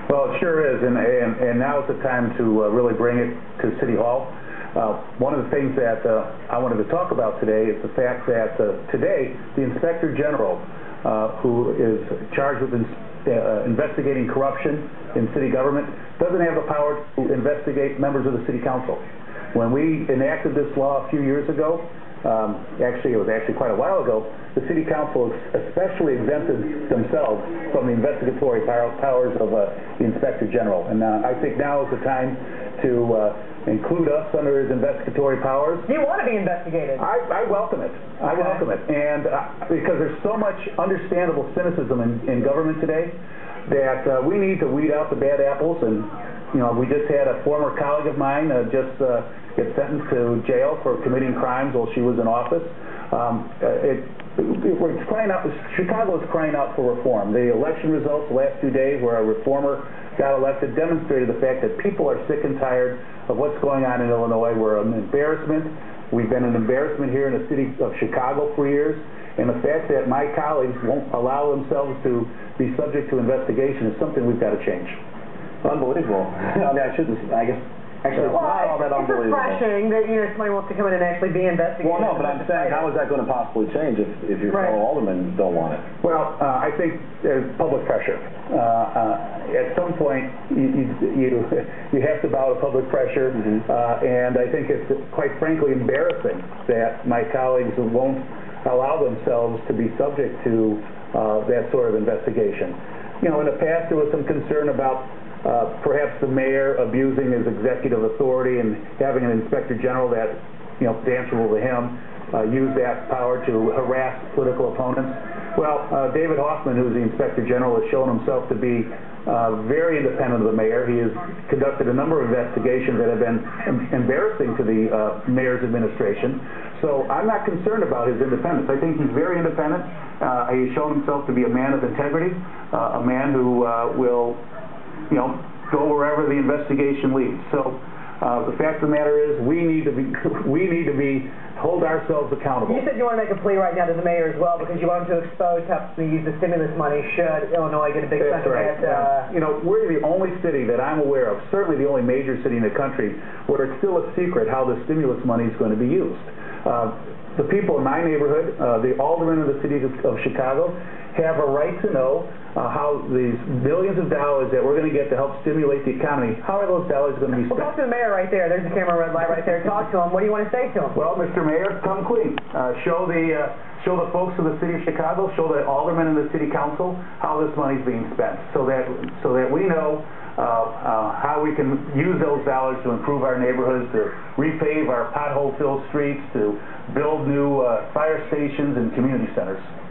Well, it sure is, and now is the time to really bring it to City Hall. One of the things that I wanted to talk about today is the fact that today the Inspector General, who is charged with investigating corruption in city government, doesn't have the power to investigate members of the City Council. When we enacted this law a few years ago, it was quite a while ago, the City Council especially exempted themselves from the investigatory powers of the Inspector General. And I think now is the time to include us under his investigatory powers. You want to be investigated. I welcome it. I welcome it. And because there's so much understandable cynicism in government today that we need to weed out the bad apples. And, you know, we just had a former colleague of mine get sentenced to jail for committing crimes while she was in office. Chicago is crying out for reform. The election results the last 2 days where a reformer got elected demonstrated the fact that people are sick and tired of what's going on in Illinois. We're an embarrassment. We've been an embarrassment here in the city of Chicago for years. And the fact that my colleagues won't allow themselves to be subject to investigation is something we've got to change. Unbelievable. I mean, Actually, it's not all that unbelievable. It's refreshing that somebody wants to come in and actually be investigated. Well, no, but I'm saying, how is that going to possibly change if your fellow aldermen don't want it? Well, I think there's public pressure. At some point, you have to bow to public pressure, and I think it's quite frankly embarrassing that my colleagues won't allow themselves to be subject to that sort of investigation. You know, in the past there was some concern about perhaps the mayor abusing his executive authority and having an inspector general that, is answerable to him, use that power to harass political opponents. Well, David Hoffman, who's the inspector general, has shown himself to be very independent of the mayor. He has conducted a number of investigations that have been embarrassing to the mayor's administration. So I'm not concerned about his independence. I think he's very independent. He has shown himself to be a man of integrity, a man who will go wherever the investigation leads. So the fact of the matter is, we need to hold ourselves accountable. You said you want to make a plea right now to the mayor as well because you want him to expose how to use the stimulus money should Illinois get a big chunk of that. We're the only city that I'm aware of, certainly the only major city in the country, where it's still a secret how the stimulus money is going to be used. The people in my neighborhood, the aldermen of the city of Chicago, have a right to know how these millions of dollars that we're going to get to help stimulate the economy, how are those dollars going to be spent? Well, talk to the mayor right there. There's the camera red light right there. Talk to him. What do you want to say to him? Well, Mr. Mayor, come clean. Show the folks of the city of Chicago, show the aldermen in the city council how this money is being spent, so that we know how we can use those dollars to improve our neighborhoods, to repave our pothole-filled streets, to build new fire stations and community centers.